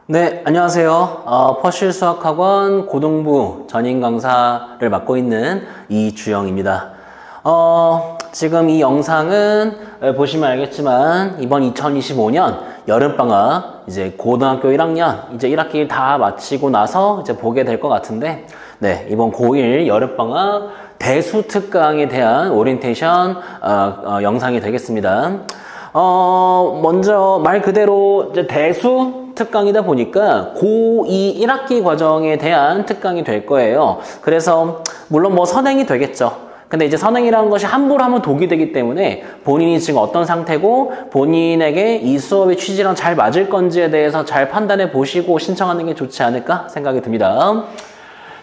네, 안녕하세요. 퍼실 수학학원 고등부 전임 강사를 맡고 있는 이주영입니다. 지금 이 영상은 보시면 알겠지만 이번 2025년 여름방학 이제 고등학교 1학년 이제 1학기 다 마치고 나서 이제 보게 될 것 같은데, 네, 이번 고1 여름방학 대수 특강에 대한 오리엔테이션 영상이 되겠습니다. 먼저 말 그대로 이제 대수 특강이다 보니까 고2 1학기 과정에 대한 특강이 될 거예요. 그래서 물론 뭐 선행이 되겠죠. 근데 이제 선행이라는 것이 함부로 하면 독이 되기 때문에 본인이 지금 어떤 상태고 본인에게 이 수업의 취지랑 잘 맞을 건지에 대해서 잘 판단해 보시고 신청하는 게 좋지 않을까 생각이 듭니다.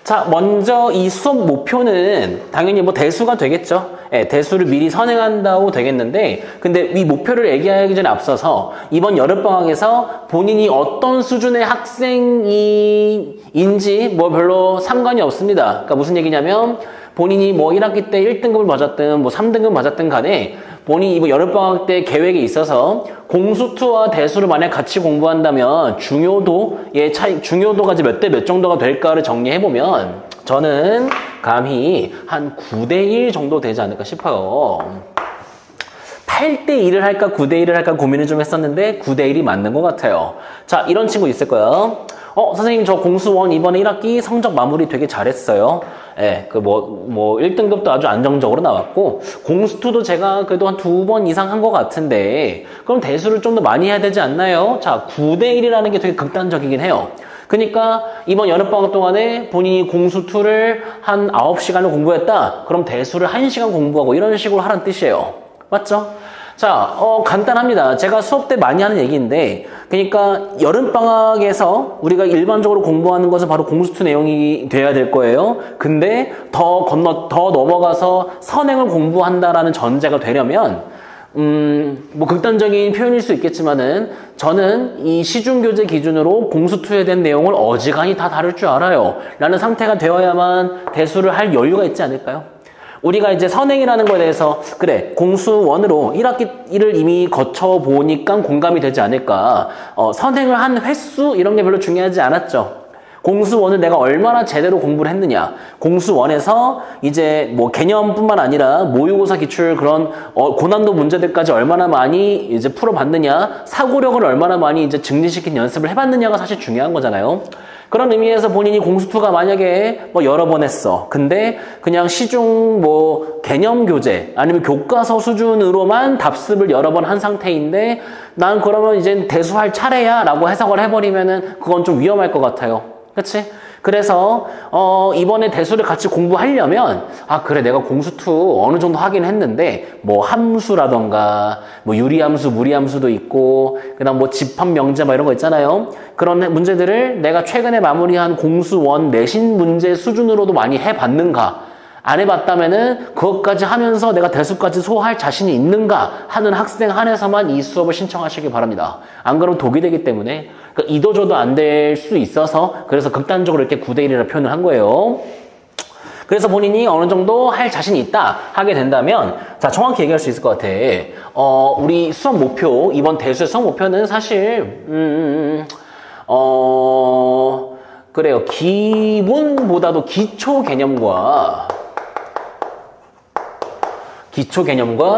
자, 먼저 이 수업 목표는 당연히 뭐 대수가 되겠죠. 예, 대수를 미리 선행한다고 되겠는데, 근데 이 목표를 얘기하기 전에 앞서서 이번 여름방학에서 본인이 어떤 수준의 학생인지 뭐 별로 상관이 없습니다. 그러니까 무슨 얘기냐면 본인이 뭐 1학기 때 1등급을 맞았든 뭐 3등급 맞았든 간에 본인이 이번 여름방학 때 계획에 있어서 공수투와 대수를 만약 같이 공부한다면 중요도의 차이, 중요도가 몇 대 몇 정도가 될까를 정리해보면 저는 감히 한 9대1 정도 되지 않을까 싶어요. 8대1을 할까 9대1을 할까 고민을 좀 했었는데 9대1이 맞는 것 같아요. 자, 이런 친구 있을 거예요. 선생님 저 공수원 이번에 1학기 성적 마무리 되게 잘했어요. 예, 그 뭐 1등급도 아주 안정적으로 나왔고 공수투도 제가 그래도 한 2번 이상 한 것 같은데 그럼 대수를 좀 더 많이 해야 되지 않나요? 자, 9대1이라는 게 되게 극단적이긴 해요. 그러니까 이번 여름방학 동안에 본인이 공수2를 한 9시간을 공부했다. 그럼 대수를 1시간 공부하고 이런 식으로 하라는 뜻이에요. 맞죠? 자, 간단합니다. 제가 수업 때 많이 하는 얘기인데, 그러니까 여름방학에서 우리가 일반적으로 공부하는 것은 바로 공수2 내용이 돼야 될 거예요. 근데 더 넘어가서 선행을 공부한다라는 전제가 되려면 뭐 극단적인 표현일 수 있겠지만은 저는 이 시중교재 기준으로 공수2에 대한 내용을 어지간히 다 다룰 줄 알아요 라는 상태가 되어야만 대수를 할 여유가 있지 않을까요? 우리가 이제 선행이라는 거에 대해서 그래 공수1으로 1학기를 이미 거쳐보니까 공감이 되지 않을까. 선행을 한 횟수 이런 게 별로 중요하지 않았죠. 공수1을 내가 얼마나 제대로 공부를 했느냐. 공수1에서 이제 뭐 개념뿐만 아니라 모의고사 기출 그런 고난도 문제들까지 얼마나 많이 이제 풀어봤느냐. 사고력을 얼마나 많이 이제 증진시킨 연습을 해봤느냐가 사실 중요한 거잖아요. 그런 의미에서 본인이 공수2가 만약에 뭐 여러 번 했어. 근데 그냥 시중 뭐 개념 교재 아니면 교과서 수준으로만 답습을 여러 번 한 상태인데 난 그러면 이제 대수할 차례야 라고 해석을 해버리면은 그건 좀 위험할 것 같아요. 그치? 그래서 이번에 대수를 같이 공부하려면 그래 내가 공수2 어느 정도 하긴 했는데 뭐 함수라던가 뭐 유리함수 무리함수도 있고 그다음 뭐 집합 명제 뭐 이런 거 있잖아요. 그런 문제들을 내가 최근에 마무리한 공수1 내신 문제 수준으로도 많이 해봤는가, 안 해봤다면은 그것까지 하면서 내가 대수까지 소화할 자신이 있는가 하는 학생 한해서만 이 수업을 신청하시기 바랍니다. 안 그러면 독이 되기 때문에 그러니까 이도저도 안 될 수 있어서 그래서 극단적으로 이렇게 9대1이라 표현을 한 거예요. 그래서 본인이 어느 정도 할 자신이 있다 하게 된다면 자, 정확히 얘기할 수 있을 것 같아. 우리 수업 목표, 이번 대수의 수업 목표는 사실 그래요. 기본보다도 기초 개념과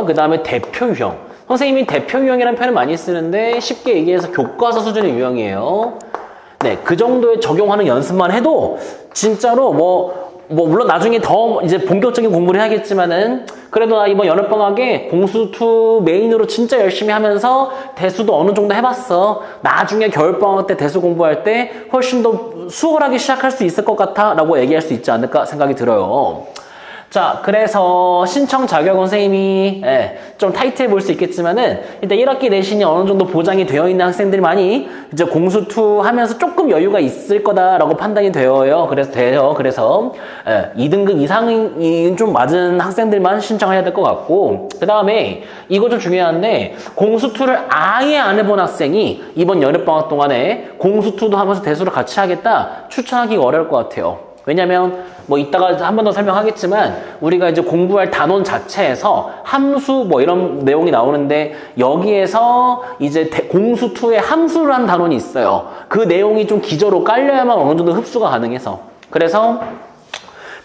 그 다음에 대표 유형. 선생님이 대표 유형이라는 표현을 많이 쓰는데 쉽게 얘기해서 교과서 수준의 유형이에요. 네, 그 정도에 적용하는 연습만 해도 진짜로 뭐 물론 나중에 더 이제 본격적인 공부를 해야겠지만은 그래도 나 이번 여름방학에 공수2 메인으로 진짜 열심히 하면서 대수도 어느 정도 해봤어. 나중에 겨울방학 때 대수 공부할 때 훨씬 더 수월하게 시작할 수 있을 것 같아 라고 얘기할 수 있지 않을까 생각이 들어요. 자, 그래서 신청 자격은 선생님이 좀 타이트해 보일 수 있겠지만은 일단 1학기 내신이 어느 정도 보장이 되어 있는 학생들이 많이 이제 공수2 하면서 조금 여유가 있을 거다라고 판단이 되어요. 그래서 2등급 이상이 좀 맞은 학생들만 신청해야 될 것 같고, 그 다음에 이거 좀 중요한데 공수2를 아예 안 해본 학생이 이번 여름방학 동안에 공수2도 하면서 대수를 같이 하겠다 추천하기가 어려울 것 같아요. 왜냐면 뭐 이따가 한 번 더 설명하겠지만 우리가 이제 공부할 단원 자체에서 함수 뭐 이런 내용이 나오는데 여기에서 이제 공수2에 함수라는 단원이 있어요. 그 내용이 좀 기저로 깔려야만 어느 정도 흡수가 가능해서. 그래서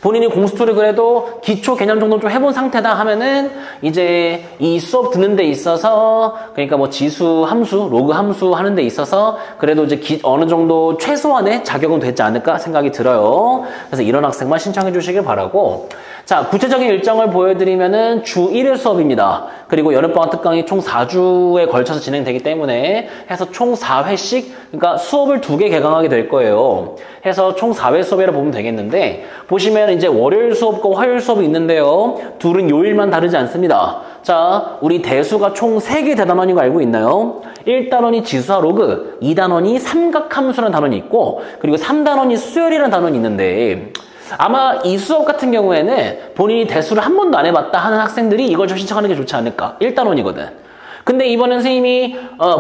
본인이 공수2를 그래도 기초 개념 정도 좀 해본 상태다 하면은 이제 이 수업 듣는 데 있어서 그러니까 뭐 지수 함수, 로그 함수 하는 데 있어서 그래도 이제 어느 정도 최소한의 자격은 되지 않을까 생각이 들어요. 그래서 이런 학생만 신청해 주시길 바라고. 자, 구체적인 일정을 보여드리면은 주 1일 수업입니다. 그리고 여름방학 특강이 총 4주에 걸쳐서 진행되기 때문에 해서 총 4회씩, 그러니까 수업을 2개 개강하게 될 거예요. 해서 총 4회 수업이라 보면 되겠는데, 보시면 이제 월요일 수업과 화요일 수업이 있는데요. 둘은 요일만 다르지 않습니다. 자, 우리 대수가 총 3개 대단원인 거 알고 있나요? 1단원이 지수와 로그, 2단원이 삼각함수라는 단원이 있고, 그리고 3단원이 수열이라는 단원이 있는데, 아마 이 수업 같은 경우에는 본인이 대수를 한 번도 안 해봤다 하는 학생들이 이걸 좀 신청하는 게 좋지 않을까. 1단원이거든. 근데 이번엔 선생님이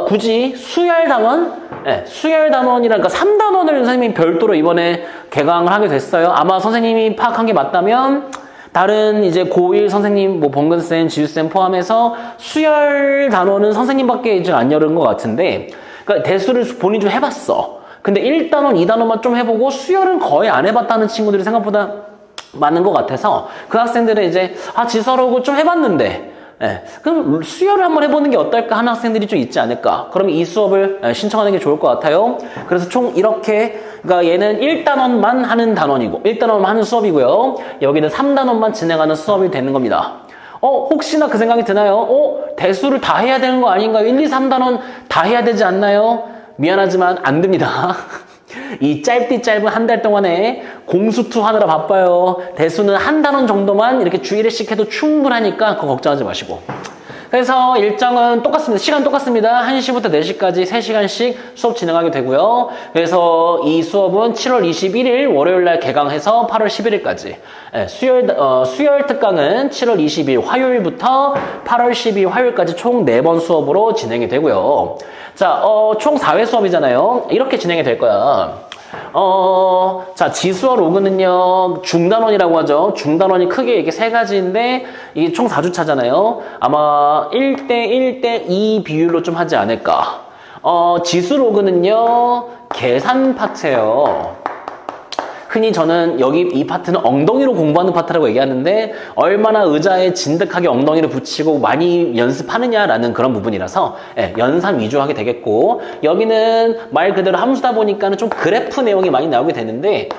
굳이 수열단원? 네, 수열단원이라니까 3단원을 선생님이 별도로 이번에 개강을 하게 됐어요. 아마 선생님이 파악한 게 맞다면 다른 이제 고1 선생님, 뭐 범근쌤, 지우쌤 포함해서 수열 단원은 선생님밖에 이제 안 열은 것 같은데, 그러니까 대수를 본인이 좀 해봤어. 근데 1단원, 2단원만 좀 해보고 수열은 거의 안 해봤다는 친구들이 생각보다 많은 것 같아서 그 학생들은 이제 지수하고 좀 해봤는데 그럼 수열을 한번 해보는 게 어떨까 하는 학생들이 좀 있지 않을까. 그럼 이 수업을 신청하는 게 좋을 것 같아요. 그래서 총 이렇게, 그러니까 얘는 1단원만 하는 단원이고 1단원만 하는 수업이고요. 여기는 3단원만 진행하는 수업이 되는 겁니다. 혹시나 그 생각이 드나요? 대수를 다 해야 되는 거 아닌가요? 1, 2, 3단원 다 해야 되지 않나요? 미안하지만 안 됩니다. 이 짧은 한 달 동안에 공수2 하느라 바빠요. 대수는 한 단원 정도만 이렇게 주 1회씩 해도 충분하니까 그거 걱정하지 마시고. 그래서 일정은 똑같습니다. 시간 똑같습니다. 1시부터 4시까지 3시간씩 수업 진행하게 되고요. 그래서 이 수업은 7월 21일 월요일날 개강해서 8월 11일까지. 수열 특강은 7월 20일 화요일부터 8월 12일 화요일까지 총 4번 수업으로 진행이 되고요. 자, 총 4회 수업이잖아요. 이렇게 진행이 될 거야. 자, 지수와 로그는요, 중단원이라고 하죠. 중단원이 크게 이렇게 3가지인데, 이게 총 4주차잖아요. 아마 1대1대2 비율로 좀 하지 않을까. 지수 로그는요, 계산 파트예요. 흔히 저는 여기 이 파트는 엉덩이로 공부하는 파트라고 얘기하는데 얼마나 의자에 진득하게 엉덩이를 붙이고 많이 연습하느냐라는 그런 부분이라서 연산 위주로 하게 되겠고, 여기는 말 그대로 함수다 보니까는 좀 그래프 내용이 많이 나오게 되는데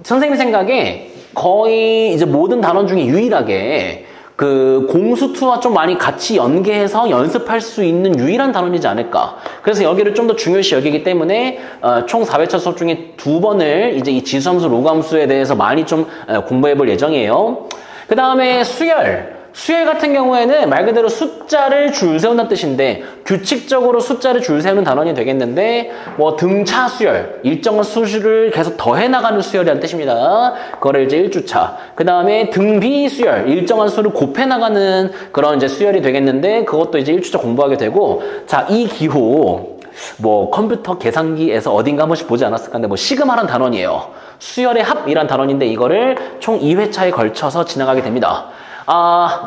선생님 생각에 거의 이제 모든 단원 중에 유일하게 그 공수2와 좀 많이 같이 연계해서 연습할 수 있는 유일한 단원이지 않을까. 그래서 여기를 좀 더 중요시 여기기 때문에 총 4회차 수업 중에 2번을 이제 이 지수함수, 로그함수에 대해서 많이 좀 공부해 볼 예정이에요. 그 다음에 수열 같은 경우에는 말 그대로 숫자를 줄 세운다는 뜻인데 규칙적으로 숫자를 줄 세우는 단원이 되겠는데, 뭐 등차 수열, 일정한 수를 계속 더해 나가는 수열이라는 뜻입니다. 그거를 이제 1주차. 그 다음에 등비 수열, 일정한 수를 곱해 나가는 그런 이제 수열이 되겠는데 그것도 이제 1주차 공부하게 되고, 자, 이 기호 뭐 컴퓨터 계산기에서 어딘가 한 번씩 보지 않았을까 하는데 뭐 시그마라는 단원이에요. 수열의 합이란 단원인데 이거를 총 2회차에 걸쳐서 진행하게 됩니다.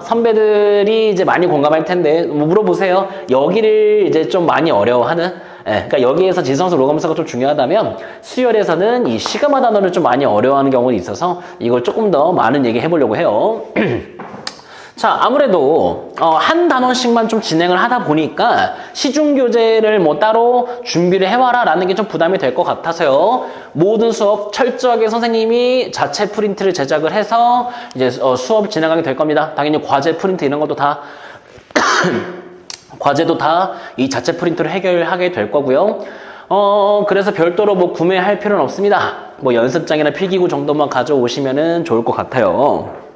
선배들이 이제 많이 공감할 텐데, 뭐 물어보세요. 여기를 이제 좀 많이 어려워하는, 그러니까 여기에서 지수함수, 로그함수가 좀 중요하다면, 수열에서는 이 시그마 단어를 좀 많이 어려워하는 경우가 있어서, 이걸 조금 더 많은 얘기 해보려고 해요. 자, 아무래도 한 단원씩만 좀 진행을 하다 보니까 시중교재를 뭐 따로 준비를 해와라 라는 게 좀 부담이 될 것 같아서요. 모든 수업 철저하게 선생님이 자체 프린트를 제작을 해서 이제 수업 진행하게 될 겁니다. 당연히 과제 프린트 이런 것도 다 과제도 다 이 자체 프린트로 해결하게 될 거고요. 그래서 별도로 뭐 구매할 필요는 없습니다. 뭐 연습장이나 필기구 정도만 가져오시면은 좋을 것 같아요.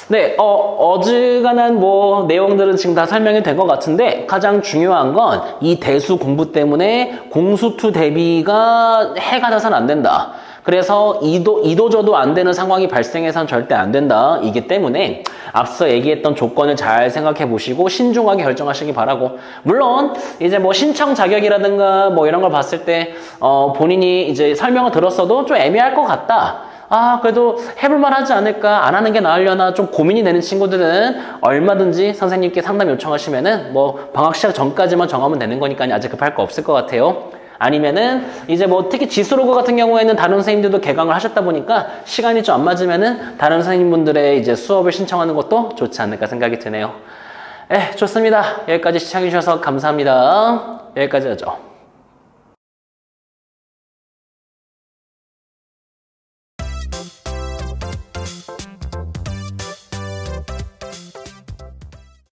네, 어지간한 뭐 내용들은 지금 다 설명이 된 것 같은데 가장 중요한 건 이 대수 공부 때문에 공수2 대비가 해가 져서는 안 된다. 그래서 이도저도 안 되는 상황이 발생해서는 절대 안 된다. 이기 때문에 앞서 얘기했던 조건을 잘 생각해 보시고 신중하게 결정하시기 바라고, 물론 이제 뭐 신청 자격이라든가 뭐 이런 걸 봤을 때 본인이 이제 설명을 들었어도 좀 애매할 것 같다. 그래도 해볼만 하지 않을까, 안 하는 게 나으려나 좀 고민이 되는 친구들은 얼마든지 선생님께 상담 요청하시면은 뭐 방학 시작 전까지만 정하면 되는 거니까 아직 급할 거 없을 것 같아요. 아니면은 이제 뭐 특히 지수로그 같은 경우에는 다른 선생님들도 개강을 하셨다 보니까 시간이 좀 안 맞으면은 다른 선생님분들의 이제 수업을 신청하는 것도 좋지 않을까 생각이 드네요. 좋습니다. 여기까지 시청해 주셔서 감사합니다. 여기까지 하죠.